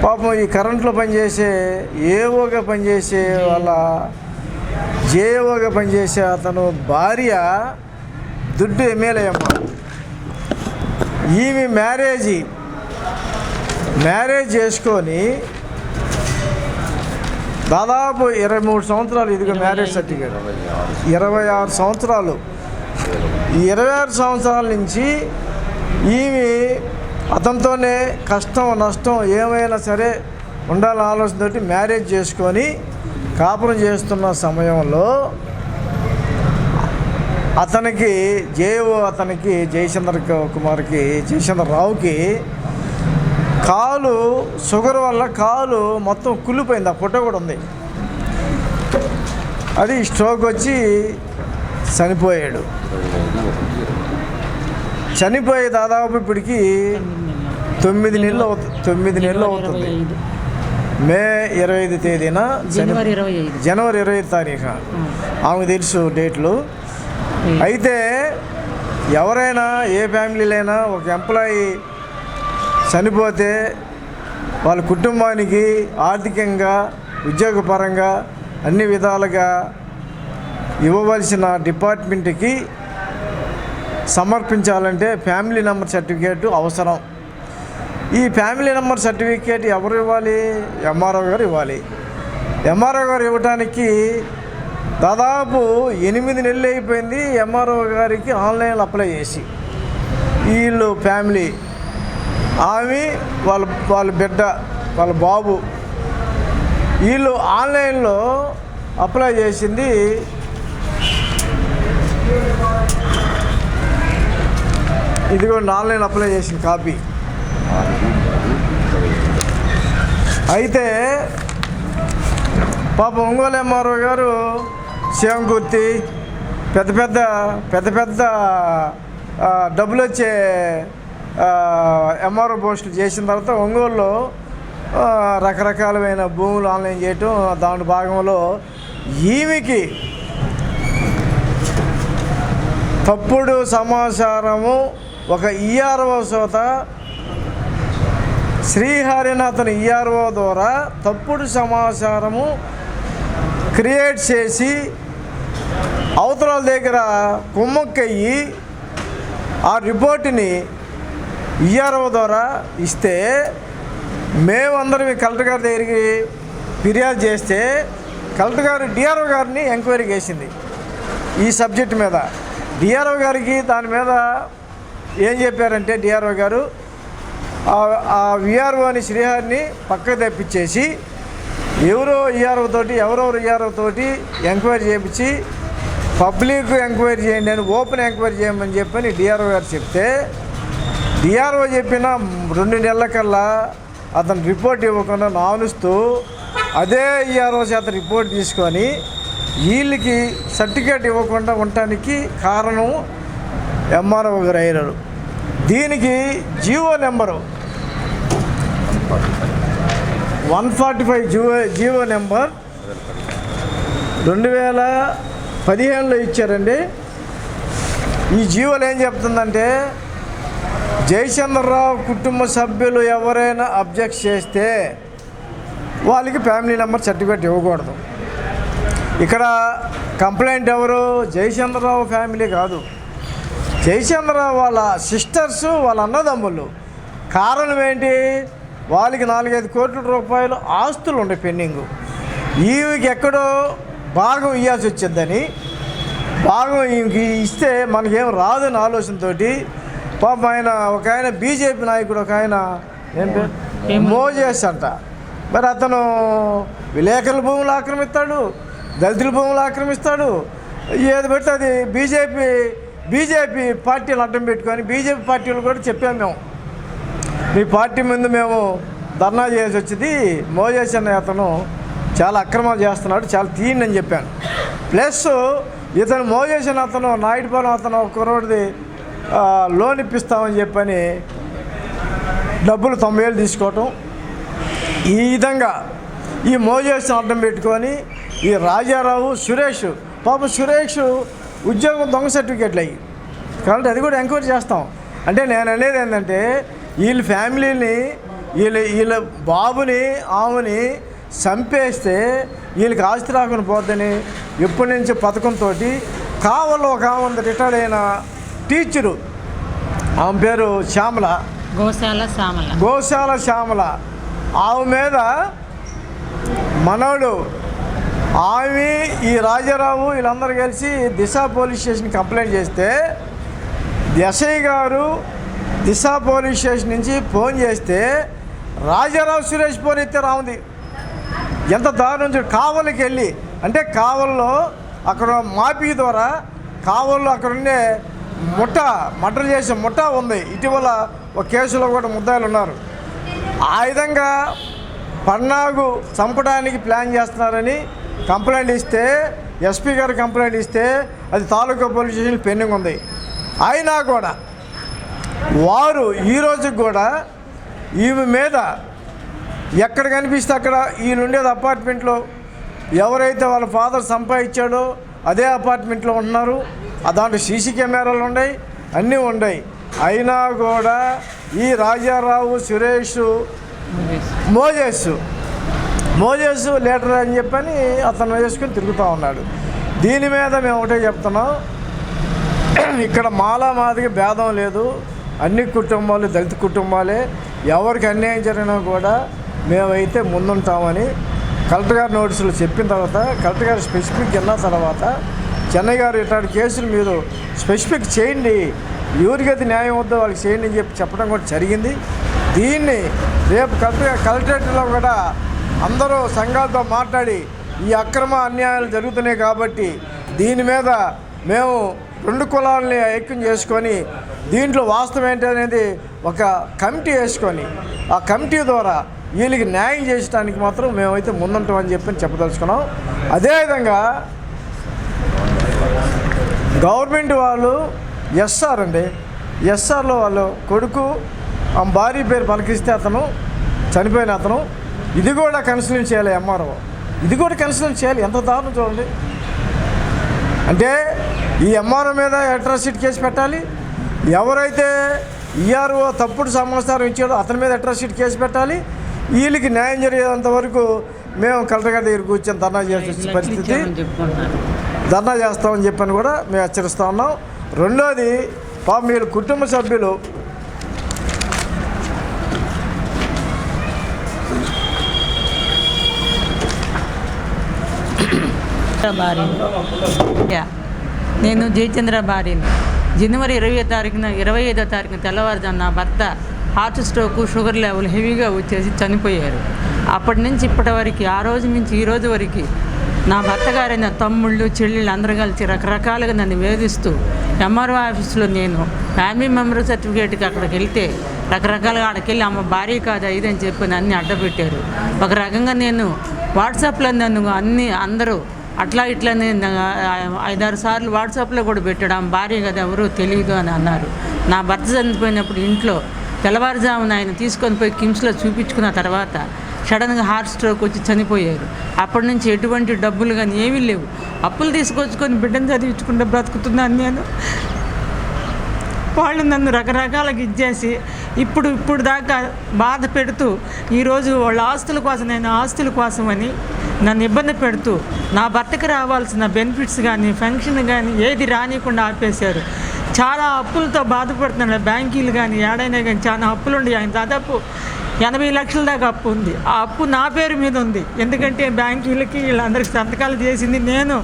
పాపం ఈ కరెంట్లో పనిచేసే ఏవోగా పనిచేసే వాళ్ళ జేఓగా పనిచేసే అతను భార్య దుడ్డు ఎమ్మెల్యే అమ్మ. ఈమె మ్యారేజ్ చేసుకొని దాదాపు 23 సంవత్సరాలు, ఇదిగో మ్యారేజ్ సర్టిఫికేట్ 26 సంవత్సరాలు. ఈ 26 సంవత్సరాల నుంచి ఈమె అతనితోనే కష్టం నష్టం ఏమైనా సరే ఉండాలని ఆలోచనతోటి మ్యారేజ్ చేసుకొని కాపురం చేస్తున్న సమయంలో అతనికి జయచంద్రరావుకి కాలు షుగర్ వల్ల కాలు మొత్తం కుళ్ళిపోయింది. ఆ ఫోటో కూడా ఉంది. అది స్ట్రోక్ వచ్చి చనిపోయాడు. చనిపోయి దాదాపు ఇప్పటికి 9 నెలలు అవుతుంది. మే 25 తేదీన జనవరి 25 తారీఖున ఆమెకు తెలుసు డేట్లు. అయితే ఎవరైనా ఏ ఫ్యామిలీలైనా ఒక ఎంప్లాయీ చనిపోతే వాళ్ళ కుటుంబానికి ఆర్థికంగా ఉద్యోగపరంగా అన్ని విధాలుగా ఇవ్వవలసిన డిపార్ట్మెంట్కి సమర్పించాలంటే ఫ్యామిలీ నెంబర్ సర్టిఫికేట్ అవసరం. ఈ ఫ్యామిలీ నెంబర్ సర్టిఫికేట్ ఎవరు ఇవ్వాలి? ఎంఆర్ఓ గారు ఇవ్వాలి. ఎంఆర్ఓ గారు ఇవ్వడానికి దాదాపు 8 నెలలు అయిపోయింది. ఎంఆర్ఓ గారికి ఆన్లైన్లో అప్లై చేసి వీళ్ళు ఫ్యామిలీ ఆమె వాళ్ళ బిడ్డ వాళ్ళ బాబు వీళ్ళు ఆన్లైన్లో అప్లై చేసింది. ఇదిగో ఆన్లైన్ అప్లై చేసిన కాపీ. అయితే పాప ఒంగోలు ఎంఆర్ఓ గారు శివంకుర్తి పెద్ద పెద్ద డబ్బులు వచ్చే ఎంఆర్ఓ పోస్టులు చేసిన తర్వాత ఒంగోలులో రకరకాలమైన భూములు ఆన్లైన్ చేయటం, దాని భాగంలో ఈమెకి తప్పుడు సమాచారము ఒక ఈఆర్ఓ సోత శ్రీహరినాథన్ ఈఆర్ఓ ద్వారా తప్పుడు సమాచారము క్రియేట్ చేసి అవతల దగ్గర కుమ్మక్కయ్యి ఆ రిపోర్టుని ఈఆర్ఓ ద్వారా ఇస్తే మేమందరం కలెక్టర్ గారి దగ్గరికి ఫిర్యాదు చేస్తే కలెక్టర్ గారు డిఆర్ఓ గారిని ఎంక్వైరీ చేసింది ఈ సబ్జెక్ట్ మీద. డిఆర్ఓ గారికి దాని మీద ఏం చెప్పారంటే డిఆర్ఓ గారు ఆ విఆర్ఓని శ్రీహరిని పక్కకు తెప్పించేసి ఎవరెవరు ఈఆర్ఓ తోటి ఎంక్వైరీ చేయించి పబ్లిక్ ఎంక్వైరీ చేయండి అని ఓపెన్ ఎంక్వైరీ చేయమని చెప్పని డిఆర్ఓ గారు చెప్తే డిఆర్ఓ చెప్పిన 2 నెలల కల్లా అతను రిపోర్ట్ ఇవ్వకుండా నానుస్తూ అదే ఈఆర్ఓ చేత రిపోర్ట్ తీసుకొని వీళ్ళకి సర్టిఫికేట్ ఇవ్వకుండా ఉండటానికి కారణం ఎంఆర్ఓ గారు అయ్యారు. దీనికి జీవో నెంబరు 145 జీవో నెంబర్ 2015లో ఇచ్చారండి. ఈ జీవోలు ఏం చెప్తుందంటే జయచంద్రరావు కుటుంబ సభ్యులు ఎవరైనా అబ్జెక్ట్ చేస్తే వాళ్ళకి ఫ్యామిలీ నెంబర్ సర్టిఫికేట్ ఇవ్వకూడదు. ఇక్కడ కంప్లైంట్ ఎవరు? జయచంద్రరావు ఫ్యామిలీ కాదు, జయచంద్రరావు వాళ్ళ సిస్టర్స్, వాళ్ళ అన్నదమ్ములు. కారణం ఏంటి? వాళ్ళకి 4-5 కోట్ల రూపాయలు ఆస్తులు ఉన్నాయి పెండింగు. ఈవికి ఎక్కడో భాగం ఇవ్వాల్సి వచ్చిందని, భాగం ఈమెకి ఇస్తే మనకేం రాదని ఆలోచనతోటి పాపం ఒక ఆయన బీజేపీ నాయకుడు, ఒక ఆయన ఏం పేరు మోజేస్ అంట. మరి అతను విలేకరుల భూములు ఆక్రమిస్తాడు, దళితుల భూములు ఆక్రమిస్తాడు, ఏది పెడితే అది బీజేపీ పార్టీలు అడ్డం పెట్టుకొని బీజేపీ పార్టీలు కూడా చెప్పాము మేము, మీ పార్టీ ముందు మేము ధర్నా చేసి వచ్చింది, మోజేస్ అనే అతను చాలా అక్రమాలు చేస్తున్నాడు, చాలా తీయండి అని చెప్పాను. ప్లస్ ఇతను మోజేస్ అనే అతను నాయుడుపాలెం అతను ఒక కుర్రోడిది లోన్ ఇప్పిస్తామని చెప్పని డబ్బులు 90,000 తీసుకోవటం. ఈ విధంగా ఈ మోజేస్ని అడ్డం పెట్టుకొని ఈ రాజారావు సురేష్, పాపం సురేష్ ఉద్యోగం దొంగ సర్టిఫికేట్లు అయ్యి, కాబట్టి అది కూడా ఎంక్వైరీ చేస్తాం. అంటే నేను అనేది ఏంటంటే వీళ్ళ ఫ్యామిలీని వీళ్ళ బాబుని ఆమెని చంపేస్తే వీళ్ళకి ఆస్తి రాకుండా పోద్దని ఎప్పటి నుంచి పథకంతో కావల్లో ఒక ఆమె రిటైర్డ్ అయిన టీచరు, ఆమె పేరు గోశాల శ్యామల, ఆమె మీద మనోడు ఆమె ఈ రాజారావు వీళ్ళందరూ కలిసి దిశ పోలీస్ స్టేషన్ కంప్లైంట్ చేస్తే ఎస్ఐ గారు దిశ పోలీస్ స్టేషన్ నుంచి ఫోన్ చేస్తే రాజారావు సురేష్ ఫోన్ ఎత్తే రాముంది. ఎంత దారుణం! కావలికి వెళ్ళి, అంటే కావల్లో అక్కడ మాపీ ద్వారా కావల్లో అక్కడ ఉండే మర్డర్ చేసే ముఠా ఉంది. ఇటీవల ఒక కేసులో కూడా ముద్దాయిలు ఉన్నారు. ఆ విధంగా పన్నాగు చంపడానికి ప్లాన్ చేస్తున్నారని కంప్లైంట్ ఇస్తే, ఎస్పీ గారు కంప్లైంట్ ఇస్తే అది తాలూకా పోలీస్ స్టేషన్ పెండింగ్ ఉంది. అయినా కూడా వారు ఈరోజుకి కూడా ఈమె మీద ఎక్కడ కనిపిస్తే అక్కడ వీళ్ళుండేది అపార్ట్మెంట్లో, ఎవరైతే వాళ్ళ ఫాదర్ సంపాదించాడో అదే అపార్ట్మెంట్లో ఉంటున్నారు. దాంట్లో సీసీ కెమెరాలు ఉన్నాయి, అన్నీ ఉన్నాయి. అయినా కూడా ఈ రాజారావు సురేష్ మోజేస్ లీడర్ అని చెప్పని అతను వేసుకొని తిరుగుతూ ఉన్నాడు. దీని మీద మేము ఒకటే చెప్తున్నాం, ఇక్కడ మాదిగ భేదం లేదు, అన్ని కుటుంబాలు దళిత కుటుంబాలే, ఎవరికి అన్యాయం జరిగినా కూడా మేమైతే ముందుంటామని కలెక్టర్ గారు నోటీసులు చెప్పిన తర్వాత, కలెక్టర్ గారు స్పెసిఫిక్ విన్న తర్వాత చెన్నై గారు ఇట్లాంటి కేసులు మీరు స్పెసిఫిక్ చేయండి, ఎవరికైతే న్యాయం వద్దో వాళ్ళకి చేయండి అని చెప్పడం కూడా జరిగింది. దీన్ని రేపు కలెక్టరేట్లో కూడా అందరూ సంఘాలతో మాట్లాడి ఈ అక్రమ అన్యాయాలు జరుగుతున్నాయి కాబట్టి దీని మీద మేము 2 కులాలని ఐక్యం చేసుకొని దీంట్లో వాస్తవం ఏంటి అనేది ఒక కమిటీ వేసుకొని ఆ కమిటీ ద్వారా వీళ్ళకి న్యాయం చేసడానికి మాత్రం మేమైతే ముందుంటామని చెప్పదలుచుకున్నాం. అదేవిధంగా గవర్నమెంట్ వాళ్ళు ఎస్ఆర్లో వాళ్ళు కొడుకు ఆ భార్య పేరు పలికిస్తే అతను చనిపోయిన అతను, ఇది కూడా కన్సిడర్ చేయాలి. ఎంఆర్ఓ ఇది కూడా కన్సిడర్ చేయాలి. ఎంత దారుణం చూడండి. అంటే ఈ ఎంఆర్ఓ మీద అట్రాసిటీ కేసు పెట్టాలి, ఎవరైతే ఈఆర్ఓ తప్పుడు సమాచారం ఇచ్చాడో అతని మీద అట్రాసిటీ కేసు పెట్టాలి. వీళ్ళకి న్యాయం జరిగేంత వరకు మేము కలెక్టర్ గారి దగ్గర కూర్చొని ధర్నా చేసే పరిస్థితి, ధర్నా చేస్తామని చెప్పని కూడా మేము హెచ్చరిస్తూ ఉన్నాం. రెండోది పాపం వీళ్ళ కుటుంబ సభ్యులు నేను జయచంద్ర భార్యని. జనవరి 25వ తారీఖున తెల్లవారుజామున నా భర్త హార్ట్ స్ట్రోకు, షుగర్ లెవెల్ హెవీగా వచ్చేసి చనిపోయారు. అప్పటి నుంచి ఇప్పటి వరకు, ఆ రోజు నుంచి ఈ రోజు వరకు నా భర్త గారైన తమ్ముళ్ళు చెల్లెళ్ళు అందరూ కలిసి రకరకాలుగా నన్ను వేధిస్తూ ఎంఆర్ఓ ఆఫీస్లో నేను ఫ్యామిలీ మెంబర్ సర్టిఫికేట్కి అక్కడికి వెళ్తే రకరకాలుగా అక్కడికి వెళ్ళి అమ్మ భార్య కాదు ఇదని చెప్పి అన్నీ అడ్డపెట్టారు. ఒక రకంగా నేను వాట్సాప్లో నన్ను అందరూ అట్లా ఇట్లా నేను 5-6 సార్లు వాట్సాప్లో కూడా పెట్టడం, భార్య కదా ఎవరో తెలియదు అని అన్నారు. నా భర్త చనిపోయినప్పుడు ఇంట్లో తెల్లవారుజామున ఆయన తీసుకొని పోయి కిమ్స్లో చూపించుకున్న తర్వాత సడన్గా హార్ట్ స్ట్రోక్ వచ్చి చనిపోయారు. అప్పటి నుంచి ఎటువంటి డబ్బులు కానీ ఏమీ లేవు. అప్పులు తీసుకొచ్చుకొని బిడ్డను చదివించుకుంటే బ్రతుకుతున్నాను నేను. వాళ్ళు నన్ను రకరకాలుగా ఇచ్చేసి ఇప్పుడు దాకా బాధ పెడుతూ ఈరోజు వాళ్ళ ఆస్తుల కోసం, నేను ఆస్తుల కోసమని నన్ను ఇబ్బంది పెడుతూ నా భర్తకి రావాల్సిన బెనిఫిట్స్ కానీ పెన్షన్ కానీ ఏది రానియకుండా ఆపేశారు. చాలా అప్పులతో బాధపడుతున్నాడు. బ్యాంకీలు కానీ ఏడైనా కానీ చాలా అప్పులు ఉండి ఆయన దాదాపు 80 లక్షల దాకా అప్పు ఉంది. ఆ అప్పు నా పేరు మీద ఉంది. ఎందుకంటే బ్యాంకులకి వీళ్ళందరికీ సంతకాలు చేసింది నేను.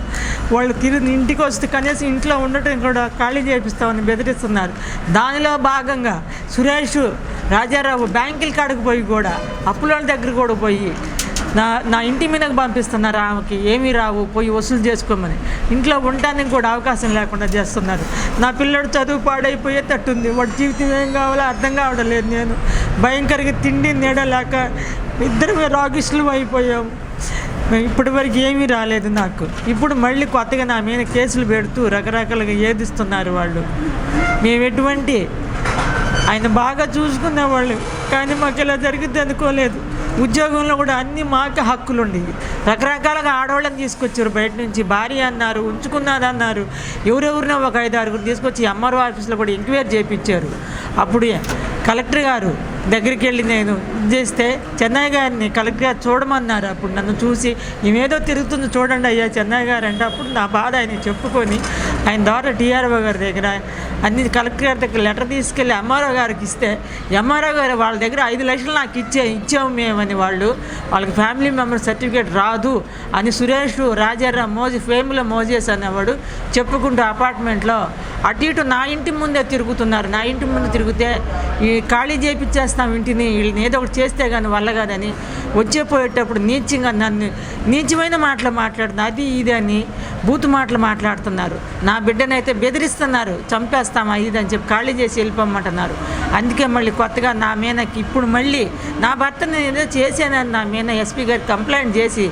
వాళ్ళు తిరిగి ఇంటికి వస్తే కనీసం ఇంట్లో ఉండటం కూడా ఖాళీ చేపిస్తామని బెదిరిస్తున్నారు. దానిలో భాగంగా సురేష్ రాజారావు బ్యాంకుల కాడకు పోయి కూడా అప్పుల దగ్గర కూడా పోయి నా ఇంటి మీదకి పంపిస్తున్నారు. ఆమెకి ఏమీ రావు, పోయి వసూలు చేసుకోమని. ఇంట్లో ఉండటానికి కూడా అవకాశం లేకుండా చేస్తున్నారు. నా పిల్లడు చదువు పాడైపోయేటట్టుంది. వాడి జీవితం ఏం కావాలో అర్థం కావడం లేదు. నేను భయంకరంగా తిండి నీడలేక ఇద్దరు రాగిస్టులు అయిపోయాము. ఇప్పటి వరకు ఏమీ రాలేదు నాకు. ఇప్పుడు మళ్ళీ కొత్తగా నా మీద కేసులు పెడుతూ రకరకాలుగా ఏదిస్తున్నారు వాళ్ళు. మేము ఎటువంటి ఆయన బాగా చూసుకునేవాళ్ళు, కానీ మాకు ఇలా జరిగితే అనుకోలేదు. ఉద్యోగంలో కూడా అన్ని మాకే హక్కులు ఉండేవి. రకరకాలుగా ఆడవాళ్ళని తీసుకొచ్చారు బయట నుంచి. భార్య అన్నారు, ఉంచుకున్నదన్నారు. ఎవరెవరినో ఒక 5-6 తీసుకొచ్చి ఎంఆర్ఓ ఆఫీస్లో కూడా ఎంక్వైరీ చేయించారు. అప్పుడు కలెక్టర్ గారు దగ్గరికి వెళ్ళి నేను చేస్తే చెన్నై గారిని కలెక్టర్ గారు చూడమన్నారు. అప్పుడు నన్ను చూసి ఏమేదో తిరుగుతుంది చూడండి అయ్యా చెన్నై గారు అంటే, అప్పుడు నా బాధ ఆయన చెప్పుకొని ఆయన ద్వారా టీఆర్ఓ గారి దగ్గర అన్ని కలెక్టర్ గారి దగ్గర లెటర్ తీసుకెళ్ళి ఎంఆర్ఓ గారికి ఇస్తే ఎంఆర్ఓ గారు వాళ్ళ దగ్గర 5 లక్షలు నాకు ఇచ్చాము మేమని వాళ్ళకి ఫ్యామిలీ మెంబర్ సర్టిఫికేట్ రాదు అని సురేష్ రాజారావు ఫేమ్లో మోజేస్ అనేవాడు చెప్పుకుంటూ అపార్ట్మెంట్లో అటు ఇటు నా ఇంటి ముందే తిరుగుతున్నారు. నా ఇంటి ముందు తిరిగితే ఈ ఖాళీ చేయించేస్తాం ఇంటిని, వీళ్ళని ఏదో ఒకటి చేస్తే కానీ వల్ల కాదని వచ్చేపోయేటప్పుడు నీచంగా నన్ను నీచమైన మాటలు మాట్లాడుతున్నారు. అది ఇది అని బూతు మాటలు మాట్లాడుతున్నారు. నా బిడ్డనైతే బెదిరిస్తున్నారు, చంపేస్తామా ఇది అని చెప్పి ఖాళీ చేసి వెళ్ళిపోమంటున్నారు. అందుకే మళ్ళీ కొత్తగా నా మీదకి ఇప్పుడు మళ్ళీ నా భర్తని ఏదో చేశానని నా మీద ఎస్పీ గారికి కంప్లైంట్ చేసి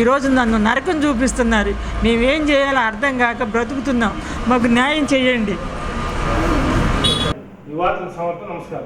ఈరోజు నన్ను నరకం చూపిస్తున్నారు. మేమేం చేయాలో అర్థం కాక బ్రతుకుతున్నాం. మాకు న్యాయం చేయండి. యువత సమర్థ నమస్కారం.